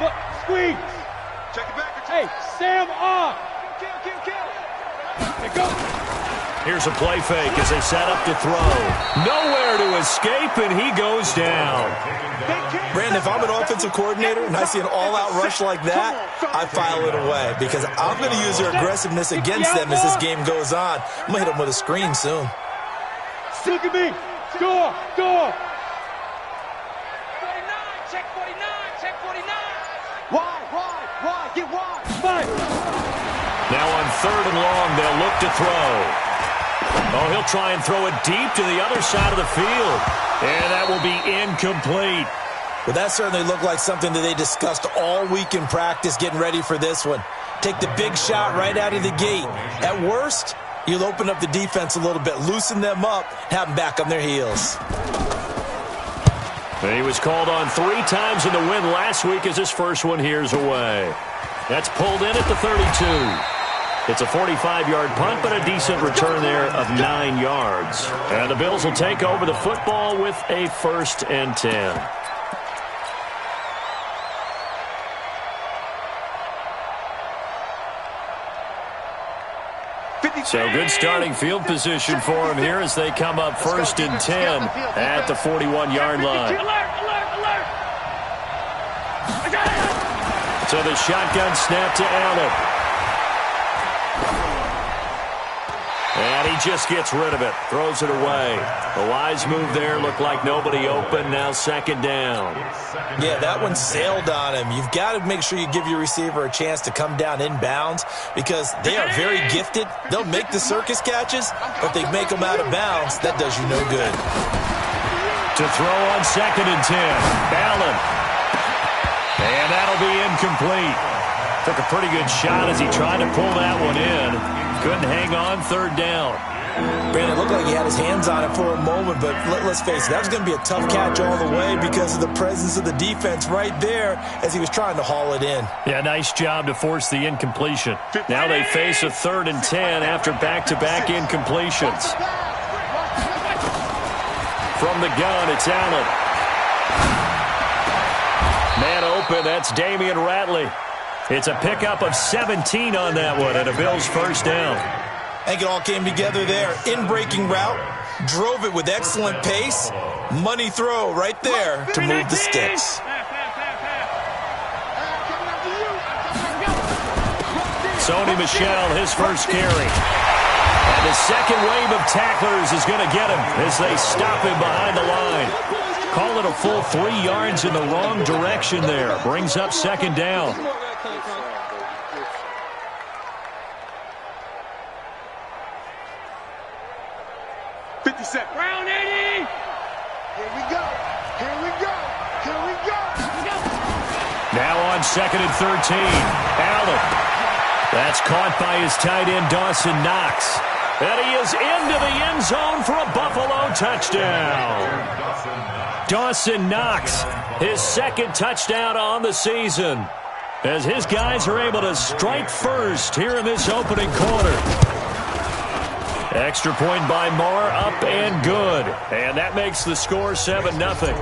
Look, squeeze. Check it back. Hey, Sam off. Kill. Hey, go. Here's a play fake as they set up to throw. Nowhere to escape, and he goes down. Brandon, if I'm an offensive coordinator and I see an all-out rush like that, I file it away because I'm going to use their aggressiveness against them as this game goes on. I'm going to hit them with a screen soon. Look at me. Score. 49, check 49. Why? Get wide. Fight. Now on 3rd and long, they'll look to throw. Oh, he'll try and throw it deep to the other side of the field. And that will be incomplete. Well, that certainly looked like something that they discussed all week in practice getting ready for this one. Take the big shot right out of the gate. At worst, you'll open up the defense a little bit, loosen them up, have them back on their heels. And he was called on 3 times in the win last week as his first one here's away. That's pulled in at the 32. It's a 45-yard punt, but a decent return there of 9 yards. And the Bills will take over the football with a 1st and 10. So good starting field position for him here as they come up 1st and 10 at the 41-yard line. So the shotgun snap to Allen. And he just gets rid of it, throws it away. A wise move there, looked like nobody open, now 2nd down. Yeah, that one sailed on him. You've got to make sure you give your receiver a chance to come down inbounds because they are very gifted. They'll make the circus catches, but they make them out of bounds. That does you no good. To throw on 2nd and 10, Allen. And that'll be incomplete. Took a pretty good shot as he tried to pull that one in. Couldn't hang on 3rd down. Brandon, it looked like he had his hands on it for a moment, but let's face it, that was going to be a tough catch all the way because of the presence of the defense right there as he was trying to haul it in. Yeah, nice job to force the incompletion. Now they face a 3rd and 10 after back-to-back incompletions. From the gun, it's Allen. Man open, that's Damian Ratley. It's a pickup of 17 on that one and a Bills 1st down. I think it all came together there. In-breaking route, drove it with excellent pace. Money throw right there to move the sticks. Sony Michel, his first carry. And the second wave of tacklers is going to get him as they stop him behind the line. Call it a full 3 yards in the wrong direction there. Brings up 2nd down. Round 80. Here we go. Now on 2nd and 13. Allen. That's caught by his tight end, Dawson Knox. And he is into the end zone for a Buffalo touchdown. Dawson Knox, his 2nd touchdown on the season, as his guys are able to strike first here in this opening quarter. Extra point by Marr, up and good. And that makes the score 7-0.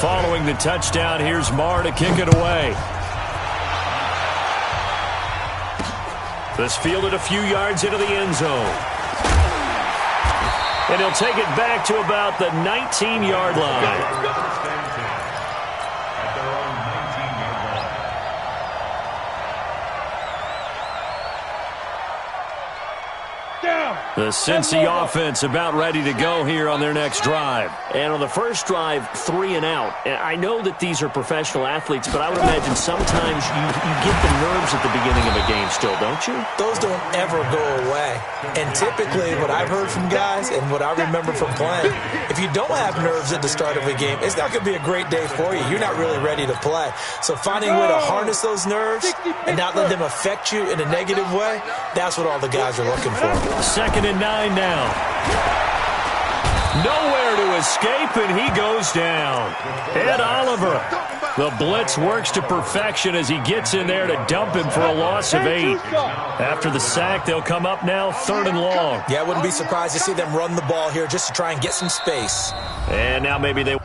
Following the touchdown, here's Marr to kick it away. This fielded a few yards into the end zone. And he'll take it back to about the 19-yard line. The Cincy offense about ready to go here on their next drive. And on the first drive, 3 and out. And I know that these are professional athletes, but I would imagine sometimes you get the nerves at the beginning of a game still, don't you? Those don't ever go away. And typically what I've heard from guys and what I remember from playing, if you don't have nerves at the start of a game, it's not going to be a great day for you. You're not really ready to play. So finding a way to harness those nerves and not let them affect you in a negative way, that's what all the guys are looking for. 2nd and 9 now. Nowhere to escape, and he goes down. Ed Oliver. The blitz works to perfection as he gets in there to dump him for a loss of 8. After the sack, they'll come up now 3rd and long. Yeah, I wouldn't be surprised to see them run the ball here just to try and get some space. And now maybe they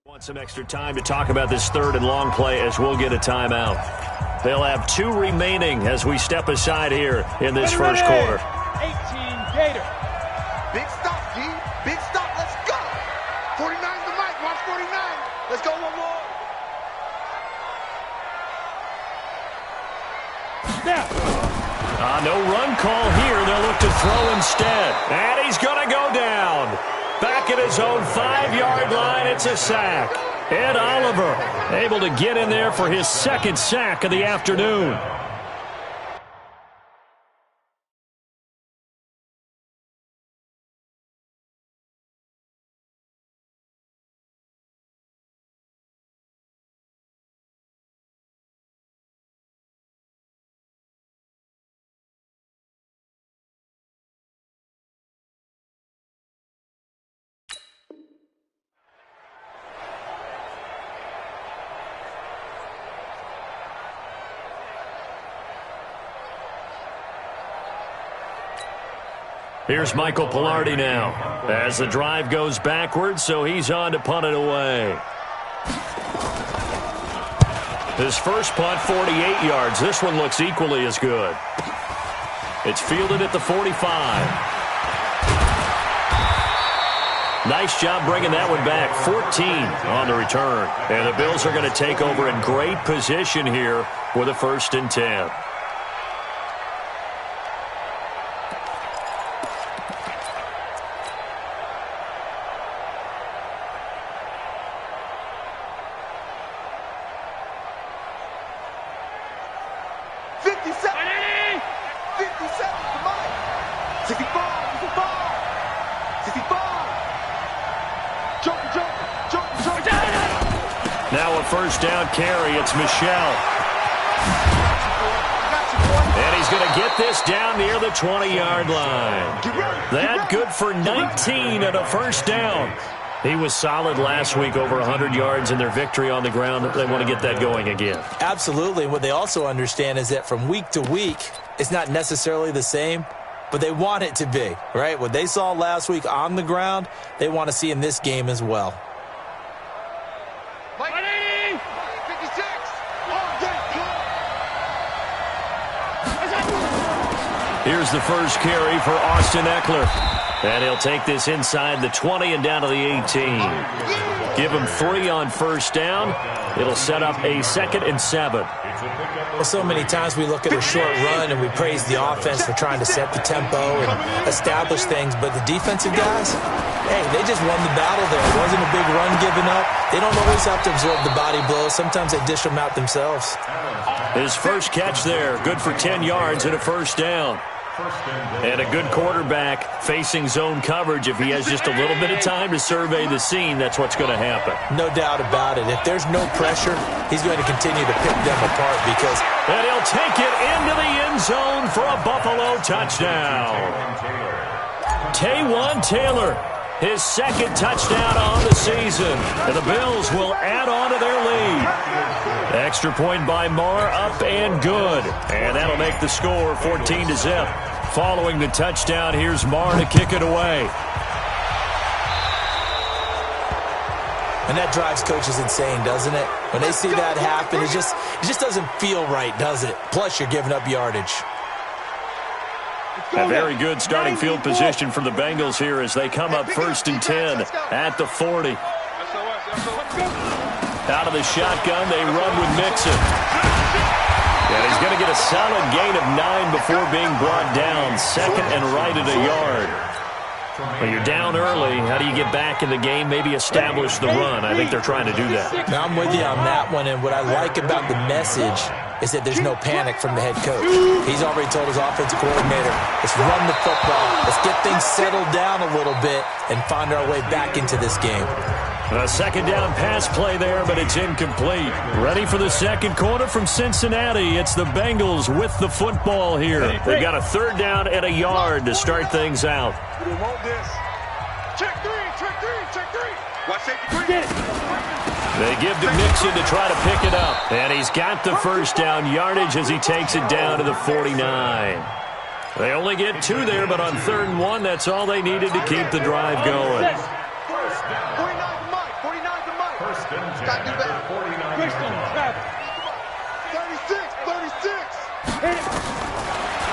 Want some extra time to talk about this third and long play as we'll get a timeout. They'll have 2 remaining as we step aside here in this first quarter. 18 Gator. Big stop, G. Big stop. Let's go. 49's the mic. Watch 49. Let's go one more. Snap. No run call here. They'll look to throw instead. And he's going to go down. Back at his own 5-yard line, it's a sack. Ed Oliver able to get in there for his second sack of the afternoon. Here's Michael Pilardi now as the drive goes backwards, so he's on to punt it away. His first punt, 48 yards. This one looks equally as good. It's fielded at the 45. Nice job bringing that one back. 14 on the return. And the Bills are going to take over in great position here with a 1st and 10. Now a 1st down carry. It's Michelle. And he's going to get this down near the 20-yard line. That good for 19 and a 1st down. He was solid last week, over 100 yards in their victory on the ground. They want to get that going again. Absolutely. What they also understand is that from week to week, it's not necessarily the same, but they want it to be, right? What they saw last week on the ground, they want to see in this game as well. Here's the first carry for Austin Eckler. And he'll take this inside the 20 and down to the 18. Give him 3 on 1st down. It'll set up a 2nd and 7. Well, so many times we look at a short run and we praise the offense for trying to set the tempo and establish things. But the defensive guys, hey, they just won the battle there. It wasn't a big run given up. They don't always have to absorb the body blows. Sometimes they dish them out themselves. His first catch there, good for 10 yards and a 1st down. And a good quarterback facing zone coverage. If he has just a little bit of time to survey the scene, that's what's going to happen. No doubt about it. If there's no pressure, he's going to continue to pick them apart because... And he'll take it into the end zone for a Buffalo touchdown. Taywan Taylor, his 2nd touchdown on the season. And the Bills will add on to their lead. Extra point by Marr, up and good. And that'll make the score 14-0. Following the touchdown, here's Marr to kick it away. And that drives coaches insane, doesn't it? When they see that happen, it just doesn't feel right, does it? Plus, you're giving up yardage. A very good starting field position for the Bengals here as they come up 1st and 10 at the 40. Out of the shotgun, they run with Mixon. And he's going to get a solid gain of 9 before being brought down. 2nd and right at a yard. When you're down early, how do you get back in the game? Maybe establish the run. I think they're trying to do that. Now, I'm with you on that one, and what I like about the message is that there's no panic from the head coach. He's already told his offensive coordinator, let's run the football, let's get things settled down a little bit and find our way back into this game. A 2nd down pass play there, but it's incomplete. Ready for the 2nd quarter from Cincinnati. It's the Bengals with the football here. They've got a 3rd down and a yard to start things out. We want this. Check 3, check 3, check 3. Watch safety 3. They give to Mixon to try to pick it up. And he's got the 1st down yardage as he takes it down to the 49. They only get 2 there, but on 3rd and 1, that's all they needed to keep the drive going.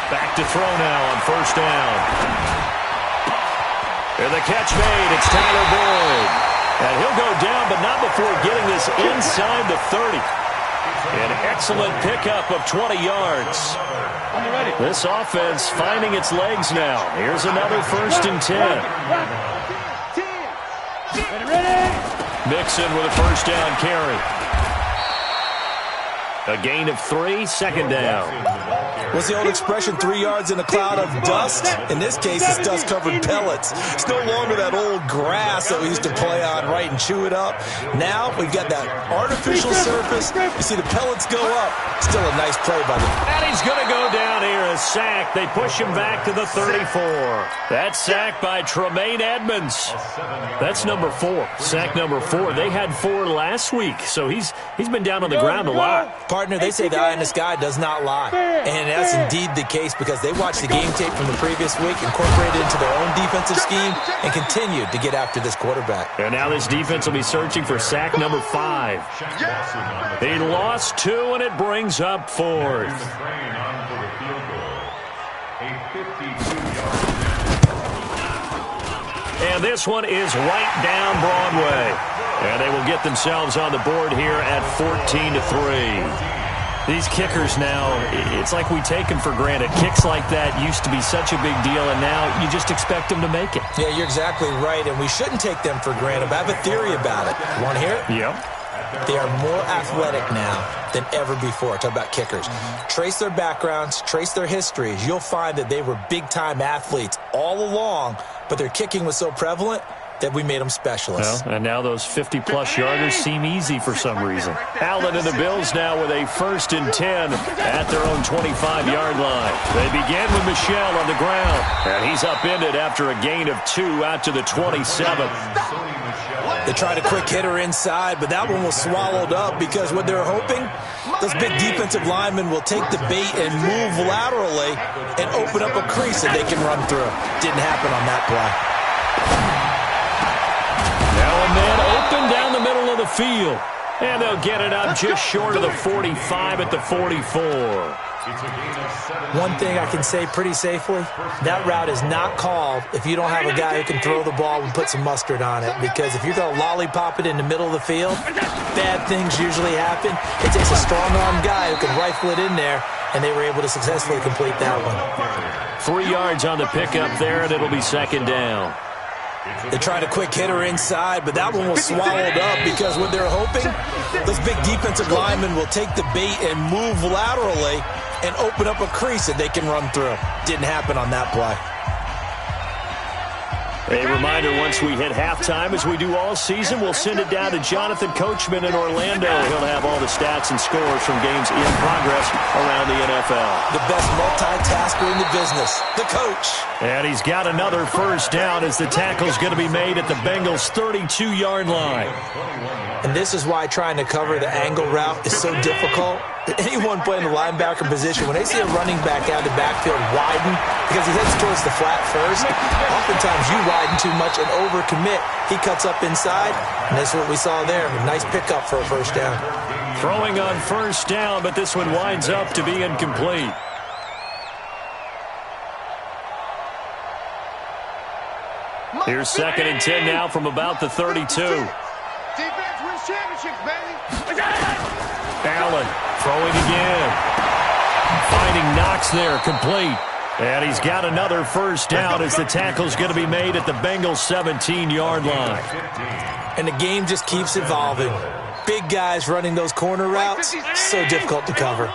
Back to throw now on first down. And the catch made. It's Tyler Boyd. And he'll go down, but not before getting this inside the 30. An excellent pickup of 20 yards. This offense finding its legs now. Here's another 1st and 10. Mixon with a first down carry. A gain of 3, 2nd down. What's the old expression, 3 yards in a cloud of dust? In this case, it's dust-covered pellets. It's no longer that old grass that we used to play on, right, and chew it up. Now we've got that artificial surface. You see the pellets go up. Still a nice play by them. And he's going to go down here, a sack. They push him back to the 34. That's sacked by Tremaine Edmonds. That's number 4. Sack number 4. They had 4 last week, so he's been down on the ground a lot. Partner, they say the eye in the sky does not lie. And that's indeed the case because they watched the game tape from the previous week, incorporated it into their own defensive scheme, and continued to get after this quarterback. And now this defense will be searching for sack number 5. They lost 2, and it brings up 4th. And this one is right down Broadway. And they will get themselves on the board here at 14-3. These kickers now, it's like we take them for granted. Kicks like that used to be such a big deal, and now you just expect them to make it. Yeah, you're exactly right, and we shouldn't take them for granted. But I have a theory about it. You want to hear it? Yep. They are more athletic now than ever before. Talk about kickers. Trace their backgrounds, trace their histories. You'll find that they were big-time athletes all along, but their kicking was so prevalent that we made them specialists. Well, and now those 50-plus yarders seem easy for some reason. Allen and the Bills now with a 1st and 10 at their own 25-yard line. They begin with Michel on the ground, and he's upended after a gain of 2 out to the 27. They tried a quick hitter inside, but that one was swallowed up because what they're hoping, those big defensive linemen will take the bait and move laterally and open up a crease that they can run through. Didn't happen on that play. Now a man open down the middle of the field. And they'll get it up just short of the 45 at the 44. One thing I can say pretty safely, that route is not called if you don't have a guy who can throw the ball and put some mustard on it. Because if you're going to lollipop it in the middle of the field, bad things usually happen. It takes a strong-arm guy who can rifle it in there, and they were able to successfully complete that one. 3 yards on the pickup there, and it'll be 2nd down. They tried a quick hitter inside, but that one was swallowed up because what they're hoping, those big defensive linemen will take the bait and move laterally and open up a crease that they can run through. Didn't happen on that play. A reminder, once we hit halftime, as we do all season, we'll send it down to Jonathan Coachman in Orlando. He'll have all the stats and scores from games in progress around the NFL. The best multitasker in the business, the coach. And he's got another 1st down as the tackle's going to be made at the Bengals' 32-yard line. And this is why trying to cover the angle route is so difficult. Anyone playing the linebacker position, when they see a running back out of the backfield widen, because he heads towards the flat first, oftentimes you widen too much and overcommit. He cuts up inside, and that's what we saw there. A nice pickup for a 1st down. Throwing on 1st down, but this one winds up to be incomplete. Here's 2nd and 10 now from about the 32. Defense wins championships, baby. Allen throwing again. Finding Knox there, complete. And he's got another 1st down as the tackle's going to be made at the Bengals' 17-yard line. And the game just keeps evolving. Big guys running those corner routes, so difficult to cover.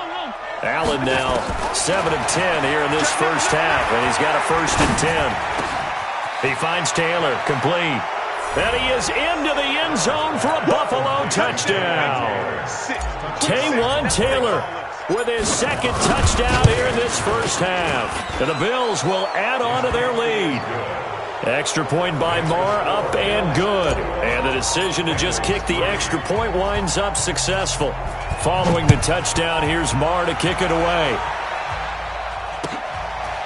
Allen now 7 of 10 here in this 1st half, and he's got a 1st and 10. He finds Taylor, complete. And he is into the end zone for a Buffalo touchdown. Taywan Taylor with his 2nd touchdown here in this 1st half. And the Bills will add on to their lead. Extra point by Marr, up and good. And the decision to just kick the extra point winds up successful. Following the touchdown, here's Marr to kick it away.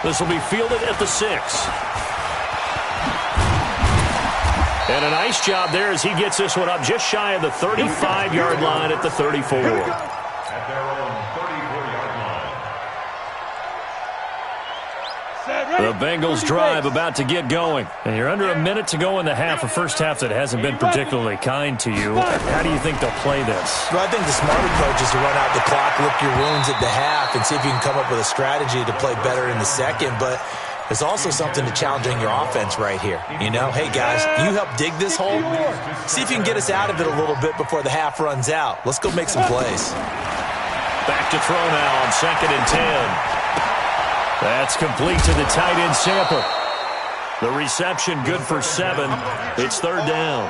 This will be fielded at the 6. And a nice job there as he gets this one up just shy of the 35-yard line at the 34. The Bengals drive about to get going. And you're under a minute to go in the half, a first half that hasn't been particularly kind to you. How do you think they'll play this? Well, I think the smart approach is to run out the clock, lick your wounds at the half, and see if you can come up with a strategy to play better in the second. But there's also something to challenging your offense right here. You know, hey, guys, you help dig this hole. See if you can get us out of it a little bit before the half runs out. Let's go make some plays. Back to throw now on 2nd and 10. That's complete to the tight end Samper. The reception good for 7. It's 3rd down.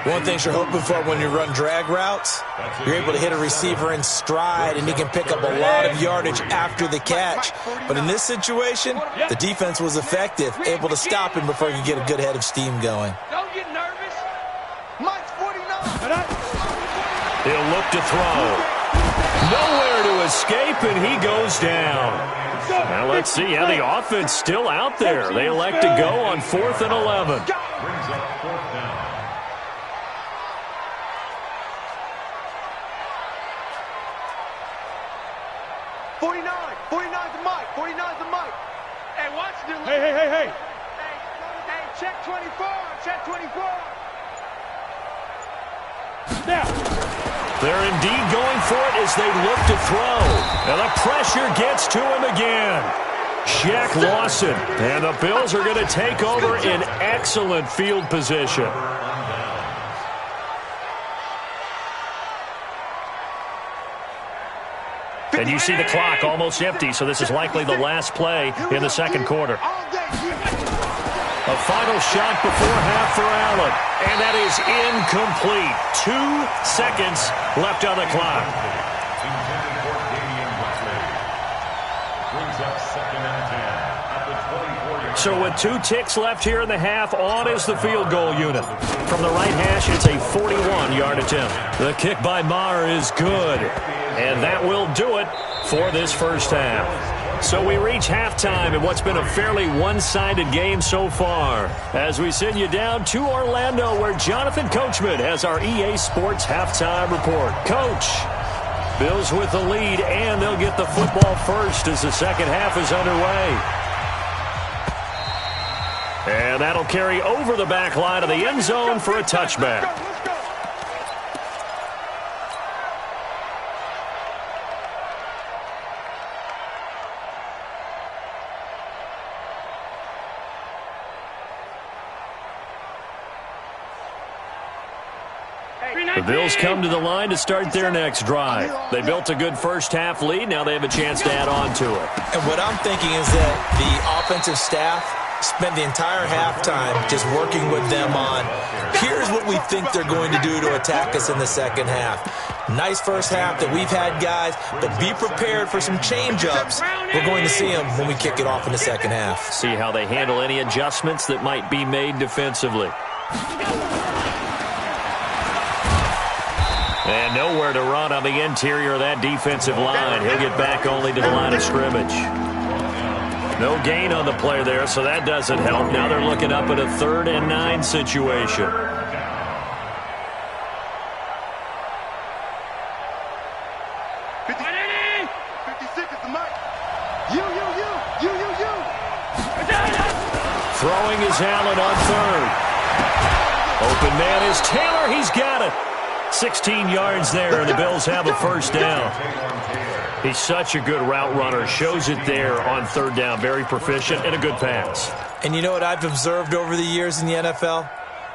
One thing you're hoping for when you run drag routes, you're able to hit a receiver in stride, and he can pick up a lot of yardage after the catch. But in this situation, the defense was effective, able to stop him before he could get a good head of steam going. Don't get nervous. Mike's 49. He'll look to throw. Nowhere to escape, and he goes down. Now let's see how the offense still out there. They elect to go on 4th and 11. 49's the Mike. 49's the Mike. Hey, watch the... Hey. Hey, check 24. Check 24. Now. They're indeed going for it as they look to throw. And the pressure gets to him again. Shaq Lawson. And the Bills are going to take over in excellent field position. And you see the clock almost empty, so this is likely the last play in the second quarter. A final shot before half for Allen, and that is incomplete. 2 seconds left on the clock. So with 2 ticks left here in the half, on is the field goal unit. From the right hash, it's a 41-yard attempt. The kick by Maher is good, and that will do it for this first half. So we reach halftime in what's been a fairly one-sided game so far. As we send you down to Orlando, where Jonathan Coachman has our EA Sports halftime report. Coach, Bills with the lead, and they'll get the football first as the second half is underway. And that'll carry over the back line of the end zone for a touchback. The Bills come to the line to start their next drive. They built a good first-half lead. Now they have a chance to add on to it. And what I'm thinking is that the offensive staff spent the entire halftime just working with them on, here's what we think they're going to do to attack us in the second half. Nice first half that we've had, guys, but be prepared for some change-ups. We're going to see them when we kick it off in the second half. See how they handle any adjustments that might be made defensively. And nowhere to run on the interior of that defensive line. He'll get back only to the line of scrimmage. No gain on the play there, so that doesn't help. Now they're looking up at a 3rd and 9 situation. Throwing is Allen on 3rd. Open man is Taylor. He's got it. 16 yards there, and the Bills have a first down. He's such a good route runner. Shows it there on 3rd down. Very proficient and a good pass. And you know what I've observed over the years in the NFL?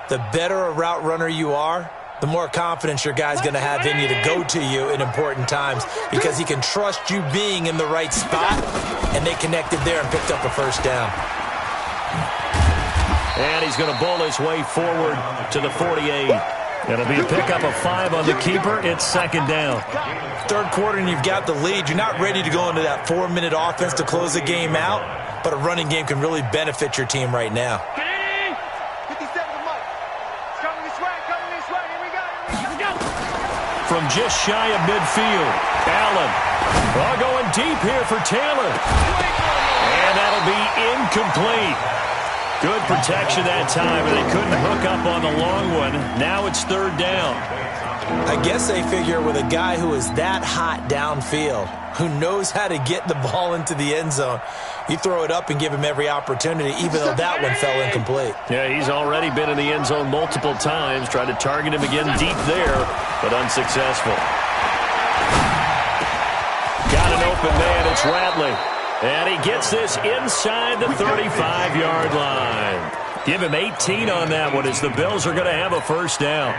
The better a route runner you are, the more confidence your guy's going to have in you to go to you in important times because he can trust you being in the right spot, and they connected there and picked up a first down. And he's going to bowl his way forward to the 48. It'll be a pickup of 5 on the keeper. It's 2nd down. Third quarter and you've got the lead. You're not ready to go into that 4-minute offense to close the game out, but a running game can really benefit your team right now. 57 to Mike. It's coming this way, Here we go. From just shy of midfield, Allen. Going deep here for Taylor. And that'll be incomplete. Good protection that time, and they couldn't hook up on the long one. Now it's third down. I guess they figure with a guy who is that hot downfield, who knows how to get the ball into the end zone, you throw it up and give him every opportunity, even though that one fell incomplete. Yeah, he's already been in the end zone multiple times. Tried to target him again deep there, but unsuccessful. Got an open man. It's Ratley. And he gets this inside the 35-yard line. Give him 18 on that one as the Bills are going to have a first down.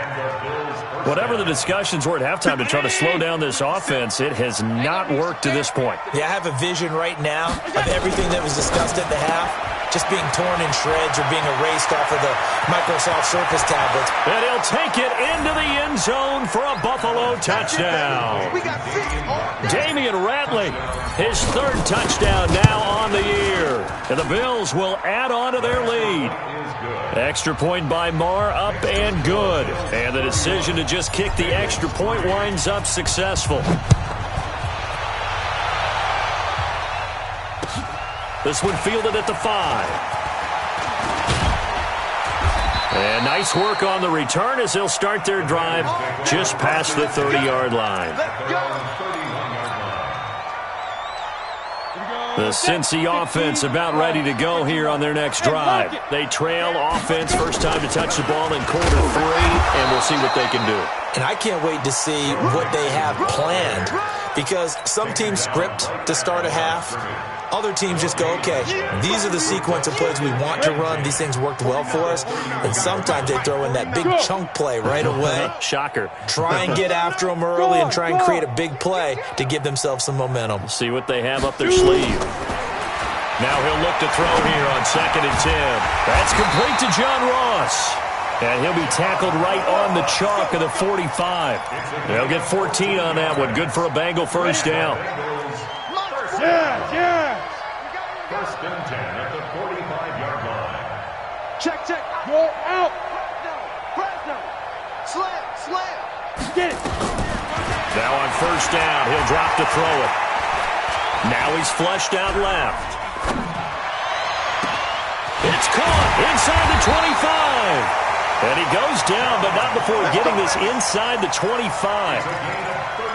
Whatever the discussions were at halftime to try to slow down this offense, it has not worked to this point. Yeah, I have a vision right now of everything that was discussed at the half just being torn in shreds or being erased off of the Microsoft Surface tablets. And he'll take it into the end zone for a Buffalo touchdown. Damian Ratley, his third touchdown now on the year. And the Bills will add on to their lead. Extra point by Marr, up and good. And the decision to just kick the extra point winds up successful. This one fielded at the 5. And nice work on the return as they'll start their drive just past the 30-yard line. The Cincy offense about ready to go here on their next drive. They trail offense, first time to touch the ball in quarter 3, and we'll see what they can do. And I can't wait to see what they have planned, because some teams script to start a half. Other teams just go, okay, these are the sequence of plays we want to run. These things worked well for us. And sometimes they throw in that big chunk play right away. Shocker. Try and get after them early and try and create a big play to give themselves some momentum. See what they have up their sleeve. Now he'll look to throw here on 2nd and 10. That's complete to John Ross. And he'll be tackled right on the chalk of the 45. They'll get 14 on that one. Good for a Bengal first down. Yeah. First and 10 at the 45-yard line. Check. Go out. Fresno. Slam. Get it. Now on first down, he'll drop to throw it. Now he's flushed out left. It's caught inside the 25. And he goes down, but not before getting this inside the 25.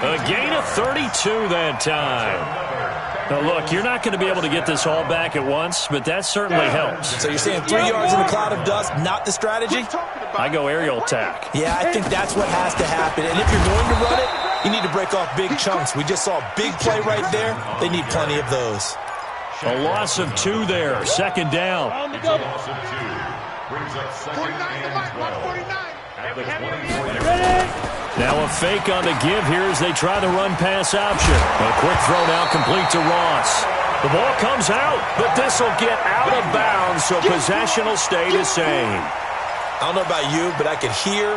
A gain of 32 that time. Now, look, you're not going to be able to get this all back at once, but that certainly helps. So you're saying 3 yards in a cloud of dust, not the strategy? I go aerial attack. Yeah, I think that's what has to happen. And if you're going to run it, you need to break off big chunks. We just saw a big play right there. They need plenty of those. A loss of 2 there. Second down. It's a loss of 2. Brings up 2nd and 12. At the 24-yard. Now a fake on the give here as they try the run-pass option. A quick throw now complete to Ross. The ball comes out, but this will get out of bounds, so possession will stay the same. I don't know about you, but I could hear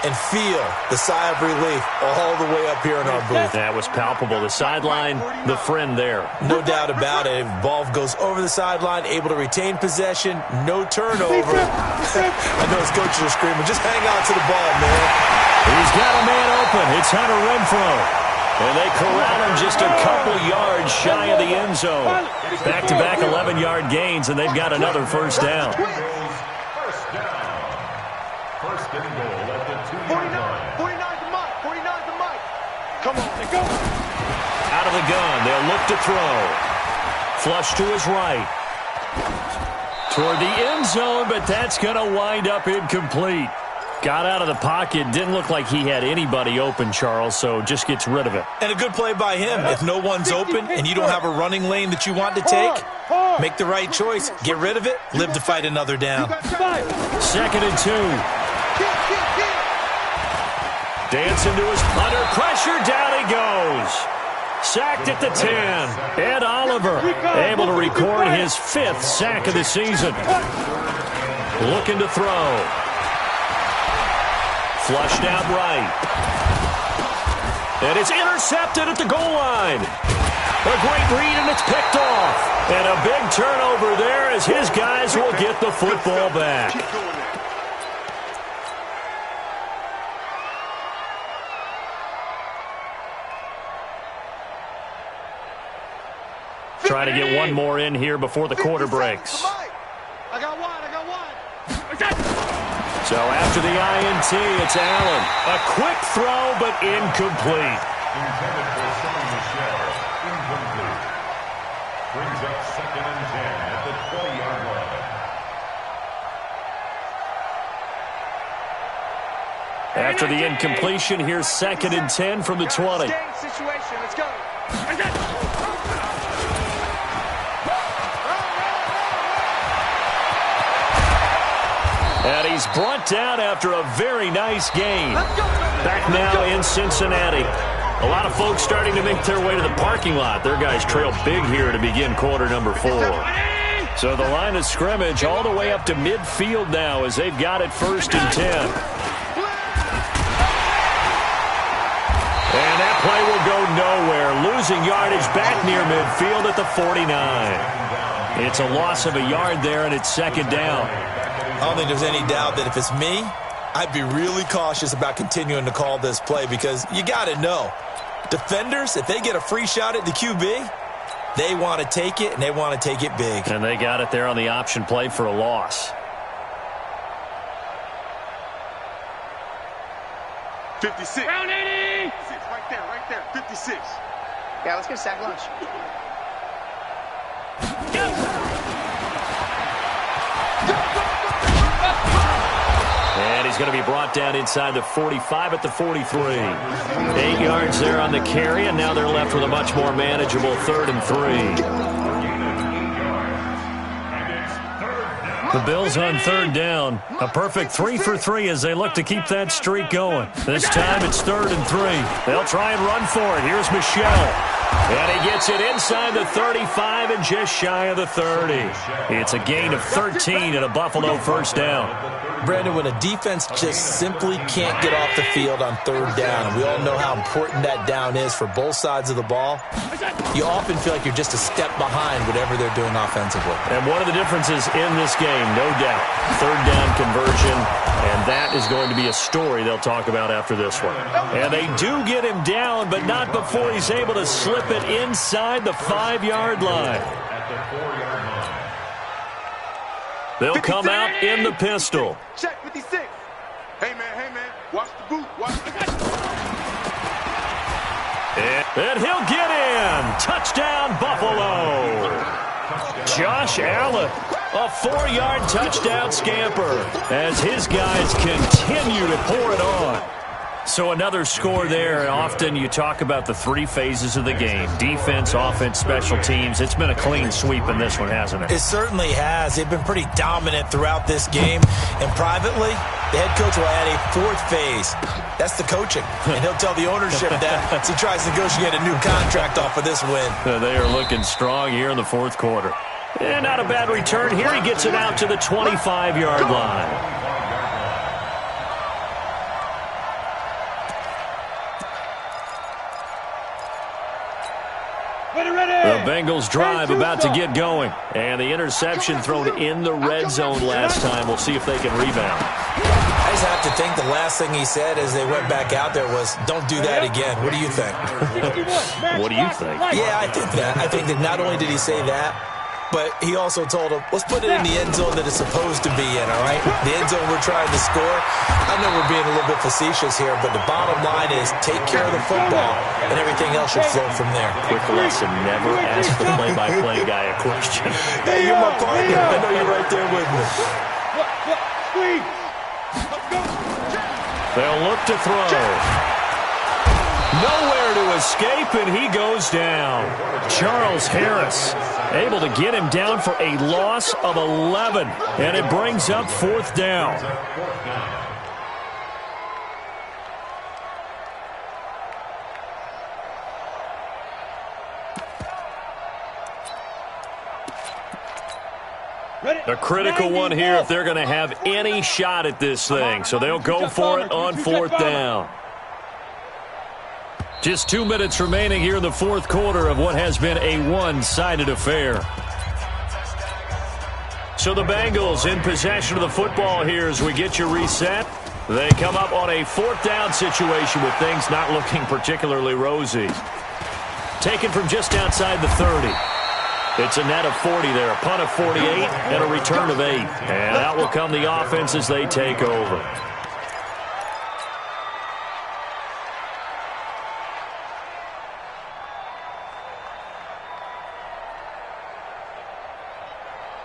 and feel the sigh of relief all the way up here in our booth. That was palpable. The sideline, the friend there. No doubt about it. Ball goes over the sideline, able to retain possession, no turnover. I know his coaches are screaming, just hang on to the ball, man. He's got a man open. It's Hunter Renfrow. And they corral him just a couple yards shy of the end zone. Back-to-back 11-yard gains, and they've got another first down. First down. First and goal at the 2-yard line. 49's the mic. 49's the mic. Come on, they go. Out of the gun, they'll look to throw. Flush to his right. Toward the end zone, but that's going to wind up incomplete. Got out of the pocket. Didn't look like he had anybody open, Charles, so just gets rid of it. And a good play by him. If no one's open and you don't have a running lane that you want to take, make the right choice. Get rid of it. Live to fight another down. 2nd and 2. Dancing to his punter. Pressure. Down he goes. Sacked at the 10. Ed Oliver able to record his 5th sack of the season. Looking to throw. Flushed out right. And it's intercepted at the goal line. A great read, and it's picked off. And a big turnover there as his guys will get the football back. Try to get one more in here before the quarter breaks. I got one. So after the INT, it's Allen. A quick throw, but incomplete. Intended for Sonny Michel. Incomplete. Brings up 2nd and 10 at the 20-yard line. After the incompletion, here's 2nd and 10 from the 20. Situation. Let's go. And he's brought down after a very nice game. Back now in Cincinnati. A lot of folks starting to make their way to the parking lot. Their guys trail big here to begin quarter number 4. So the line of scrimmage all the way up to midfield now as they've got it 1st and 10. And that play will go nowhere. Losing yardage back near midfield at the 49. It's a loss of a yard there, and it's 2nd down. I don't think there's any doubt that if it's me, I'd be really cautious about continuing to call this play because you got to know, defenders, if they get a free shot at the QB, they want to take it, and they want to take it big. And they got it there on the option play for a loss. 56. Round 80. Right there. 56. Yeah, let's get a sack lunch. And he's going to be brought down inside the 45 at the 43. 8 yards there on the carry, and now they're left with a much more manageable 3rd and 3. The Bills on 3rd down. A perfect 3 for 3 as they look to keep that streak going. This time it's 3rd and 3. They'll try and run for it. Here's Michel. And he gets it inside the 35 and just shy of the 30. It's a gain of 13 and a Buffalo 1st down. Brandon, when a defense just simply can't get off the field on 3rd down, and we all know how important that down is for both sides of the ball, you often feel like you're just a step behind whatever they're doing offensively. And one of the differences in this game, no doubt, 3rd down conversion, and that is going to be a story they'll talk about after this one. And they do get him down, but not before he's able to slip it inside the 5-yard line. They'll come out in the pistol. Check 56. Hey, man. Watch the boot. And he'll get in. Touchdown, Buffalo. Josh Allen, a 4-yard touchdown scamper as his guys continue to pour it on. So another score there, and often you talk about the 3 phases of the game. Defense, offense, special teams. It's been a clean sweep in this one, hasn't it? It certainly has. They've been pretty dominant throughout this game. And privately, the head coach will add a 4th phase. That's the coaching. And he'll tell the ownership that as he tries to negotiate a new contract off of this win. They are looking strong here in the 4th quarter. And not a bad return here. He gets it out to the 25-yard line. The Bengals drive about to get going. And the interception thrown in the red zone last time. We'll see if they can rebound. I just have to think the last thing he said as they went back out there was, don't do that again. What do you think? What do you think? Yeah, I think that. I think that not only did he say that, but he also told him, let's put it in the end zone that it's supposed to be in, all right? The end zone we're trying to score. I know we're being a little bit facetious here, but the bottom line is take care of the football, and everything else should flow from there. Quick lesson, never ask the play-by-play guy a question. Hey, you're my partner. I know you're right there with me. Squeeze. They'll look to throw. Nowhere to escape, and he goes down. Charles Harris able to get him down for a loss of 11, and it brings up 4th down. A critical one here if they're going to have any shot at this thing, so they'll go for it on 4th down. Just 2 minutes remaining here in the 4th quarter of what has been a one-sided affair. So the Bengals in possession of the football here as we get you reset. They come up on a 4th down situation with things not looking particularly rosy. Taken from just outside the 30. It's a net of 40 there, a punt of 48, and a return of 8. And out will come the offense as they take over.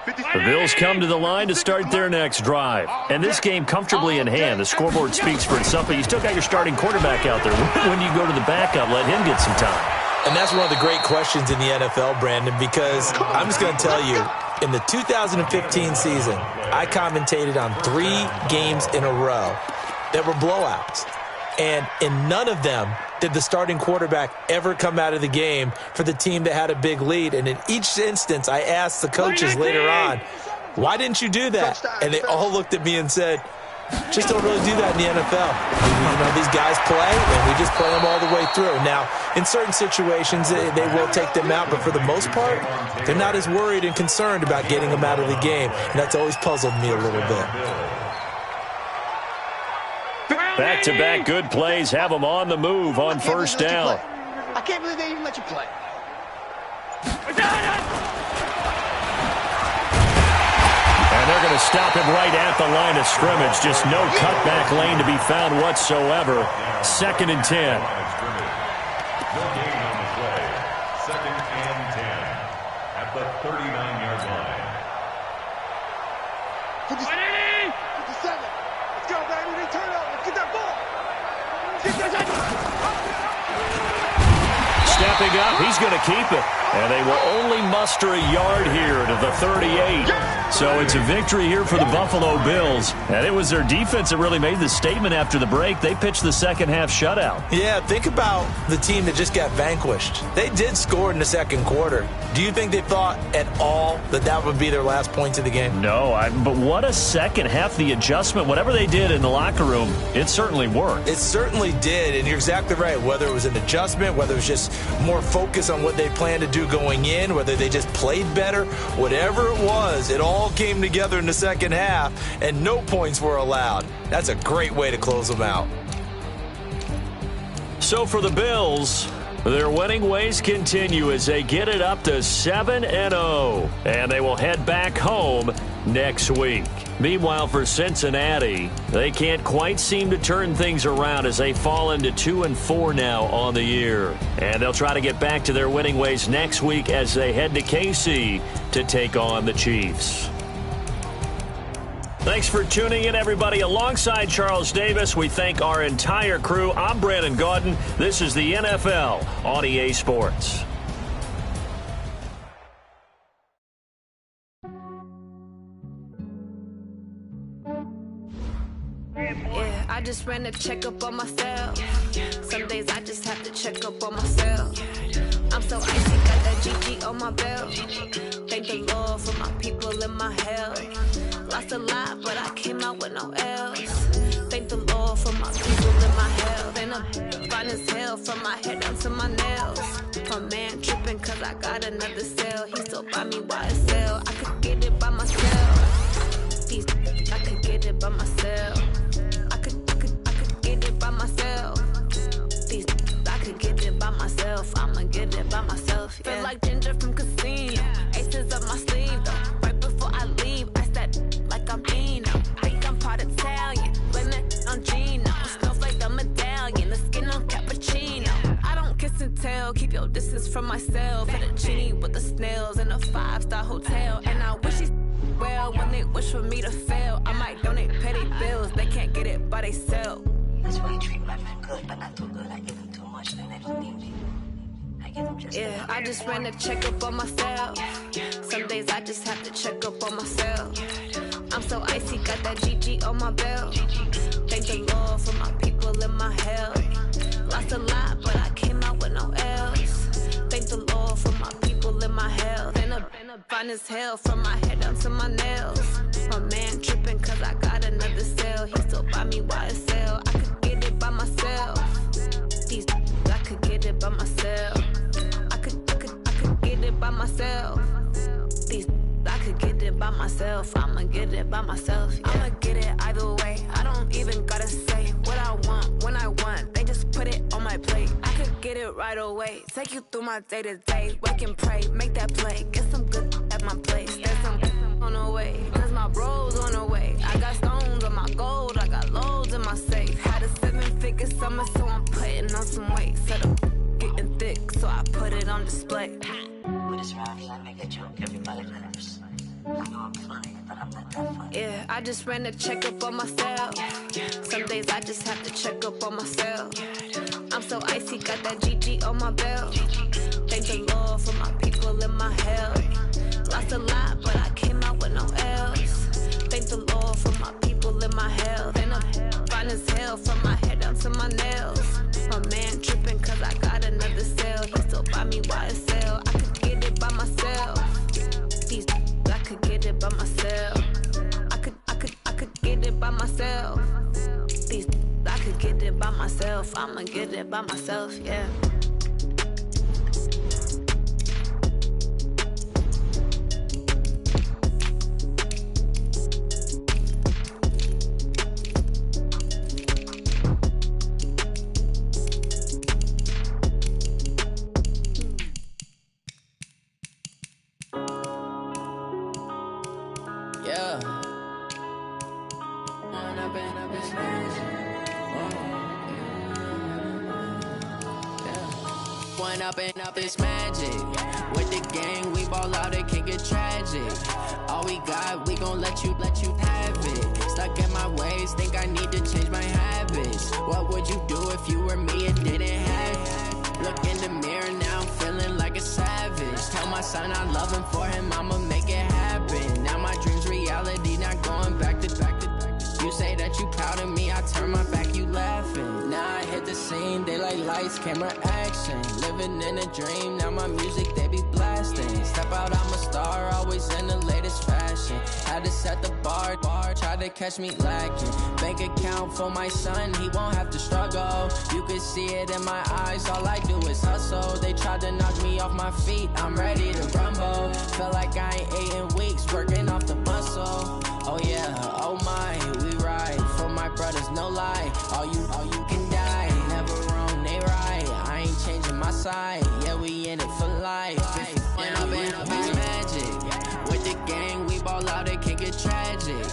The Bills come to the line to start their next drive. And this game comfortably in hand. The scoreboard speaks for itself, but you still got your starting quarterback out there. When you go to the backup, let him get some time. And that's one of the great questions in the NFL, Brandon, because I'm just going to tell you, in the 2015 season, I commentated on 3 games in a row that were blowouts. And in none of them did the starting quarterback ever come out of the game for the team that had a big lead. And in each instance, I asked the coaches later on, why didn't you do that? And they all looked at me and said, just don't really do that in the NFL. You know, these guys play, and we just play them all the way through. Now, in certain situations, they will take them out, but for the most part, they're not as worried and concerned about getting them out of the game. And that's always puzzled me a little bit. Back-to-back good plays have them on the move on first down. I can't believe they even let you play. And they're going to stop him right at the line of scrimmage. Just no cutback lane to be found whatsoever. 2nd and 10. No gain on the play. 2nd and 10 at the 39-yard line. 57. Let's go, baby. They turn it over. Let's get that ball. Stepping up, he's going to keep it. And they will only muster a yard here to the 38. So it's a victory here for the Buffalo Bills. And it was their defense that really made the statement after the break. They pitched the second half shutout. Yeah, think about the team that just got vanquished. They did score in the second quarter. Do you think they thought at all that that would be their last points of the game? No, but what a second half. The adjustment, whatever they did in the locker room, it certainly worked. It certainly did, and you're exactly right. Whether it was an adjustment, whether it was just more focus on what they planned to do going in, whether they just played better, whatever it was, it all came together in the second half, and no points were allowed. That's a great way to close them out. So for the Bills, their winning ways continue as they get it up to 7-0, and they will head back home next week. Meanwhile, for Cincinnati, they can't quite seem to turn things around as they fall into 2-4 now on the year. And they'll try to get back to their winning ways next week as they head to KC to take on the Chiefs. Thanks for tuning in, everybody. Alongside Charles Davis, we thank our entire crew. I'm Brandon Gaudin. This is the NFL on EA Sports. Yeah, I just ran a checkup on myself. Some days I just have to check up on myself. I'm so icy, got that GG on my belt. Thank the Lord for my people and my health. Lost a lot, but I came out with no L's. Thank the Lord for my people and my health. And I'm fine as hell from my head down to my nails. My man tripping cause I got another cell. He still buy me YSL. I could get it by myself. I could get it by myself. I could get it by myself. I could get it by myself. I'ma get it by myself. Yeah. Feel like Ginger from Casino. Aces up my sleeve though. Right before I leave, I said like I'm Dino. Think I'm part Italian. Blame it on Gino. Snowflake the medallion. The skin on cappuccino. I don't kiss and tell. Keep your distance from myself. Hit a genie with the snails in a 5-star hotel. And I wish he's well when they wish for me to fail. I might donate petty bills. They can't get it by they sell. That's why you treat my men good, but not too good. I give them too much, then they don't need me. I give them just yeah, I just ran a checkup on myself. Some days I just have to check up on myself. I'm so icy, got that GG on my belt. Thank the Lord for my people and my health. Lost a lot, but I came out with no L's. Thank the Lord for my people and my health. And I'm fine as hell from my head down to my nails. My man tripping cause I got another cell. He still buy me YSL. I could get it by myself. I could get it by myself. I could get it by myself. I could get it by myself. I'ma get it by myself. Yeah. I'ma get it either way. I don't even gotta say what I want when I want. They just put it on my plate. I could get it it right away. Take you through my day-to-day. Wake and pray, make that play. Get some good at my place. There's some on the way, cause my bro's on the way. I got stones on my gold, I got loads in my safe. Had a 7-figure summer, so I'm putting on some weight. Said I'm getting thick, so I put it on display. With this round, I make a joke, everybody laughs. I know I'm funny, but I'm not that funny. Yeah, I just ran a checkup on myself. Some days I just have to check up on myself. I'm so icy, got that GG on my belt. Thank the Lord for my people in my health. Lost a lot, but I came out with no else. Thank the Lord for my people in my health. And I'm fine as hell from my head down to my nails. My man tripping cause I got another sale. He still buy me YSL. I could get it by myself. These I could get it by myself. I could get it by myself. These I could get it by myself. I'ma get it by myself, yeah. Up this magic. With the gang, we ball out, it can get tragic. All we got, we gon' let you have it. Stuck in my ways, think I need to change my habits. What would you do if you were me and didn't have it? Look in the mirror now, I'm feeling like a savage. Tell my son I love him, for him I'ma make it happen. Now my dream's reality, not going back to. You say that you proud of me, I turn my back, you laughing. Now I hit the scene, daylight lights, camera action. Living in a dream, now my music, they be blasting. Step out, I'm a star, always in the latest fashion. Had to set the bar, try to catch me lacking. Bank account for my son, he won't have to struggle. You can see it in my eyes, all I do is hustle. They tried to knock me off my feet, I'm ready to rumble. Felt like I ain't ate in weeks, working off the muscle. Oh yeah, oh my, we ride for my brothers, no lie. All you can die, never wrong, they right. I ain't changing my side, yeah, we in it for life. When up in magic, with the gang, we ball out, it can get tragic.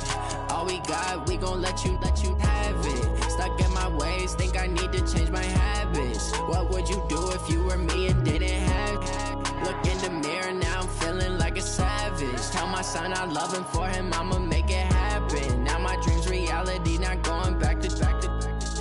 All we got, we gon' let you have it. Stuck in my ways, think I need to change my habits. What would you do if you were me and didn't have it? Look in the mirror, now I'm feeling like a savage. Tell my son I love him, for him I'ma make it happen. Now my dream's reality, not going back to.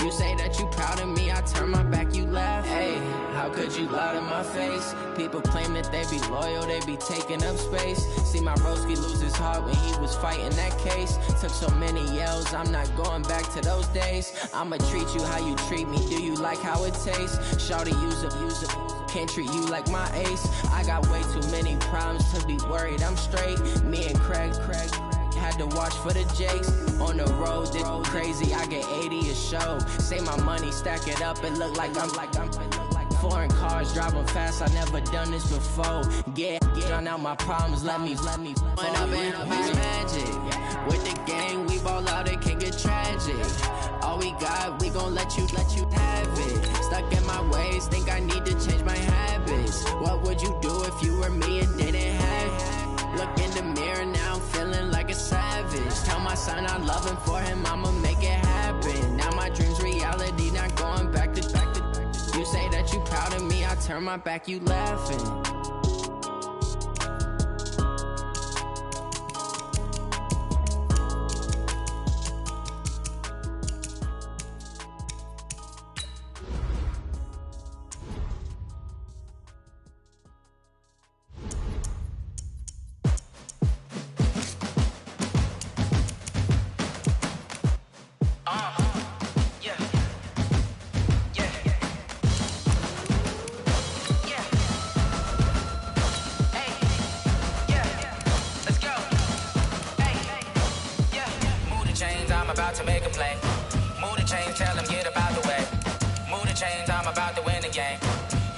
You say that you proud of me, I turn my back, you laugh. Hey, how could you lie to my face? People claim that they be loyal, they be taking up space. See my broski lose his heart when he was fighting that case. Took so many yells, I'm not going back to those days. I'ma treat you how you treat me, do you like how it tastes? Shawty, use up. Can't treat you like my ace. I got way too many problems to be worried, I'm straight. Me and Craig had to watch for the Jakes. On the road, this crazy, I get 80 a show. Say my money, stack it up, it look like I'm foreign cars, driving fast, I never done this before. Get drown out my problems, let me When up in magic, with the gang, we ball out, it can get tragic. All we got, we gon' let you have it. Stuck in my ways, think I need to change my habits. What would you do if you were me and didn't have it? Look in the mirror, now I'm feeling like a savage. Tell my son I love him, for him I'ma make it happen. Now my dream's reality, not going back to. You say that you proud of me, I turn my back, you laughing. To make a play. Move the chains, tell them get up out the way. Move the chains, I'm about to win the game.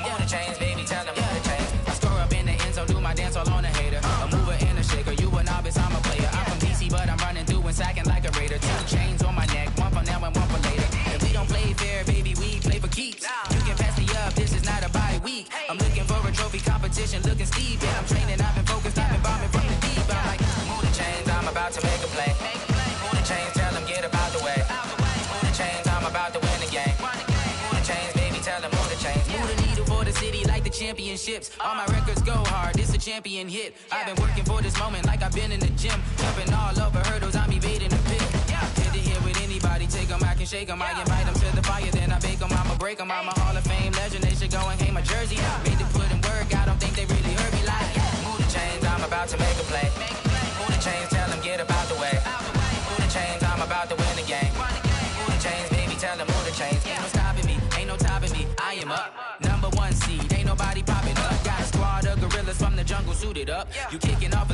Move the chains, baby, tell them move the chains. I score up in the end zone, do my dance all on a hater. A mover and a shaker, you a novice, I'm a player. I'm from DC, but I'm running through and sacking like a raider. 2 chains on my neck, one for now and one for later. If we don't play fair, baby, we play for keeps. You can pass me up, this is not a championships. All my records go hard, this a champion hit. I've been working for this moment like I've been in the gym. Jumping all over hurdles, I'm evading the pit. Hit it here with anybody, take them, I can shake them. I invite them to the fire, then I bake them, I'ma break them. I'm a Hall of Fame legend, they should go and hang my jersey. Made to put in work, I don't think they really heard me like. Move the chains, I'm about to make a play. Move the chains, tell them get about the way. Move the chains, I'm about to win the game. Move the chains, baby, tell them move the chains. Ain't no stopping me, ain't no topping me. I am up, number one seed, ain't nobody popping up. Got a squad of gorillas from the jungle suited up. You kicking off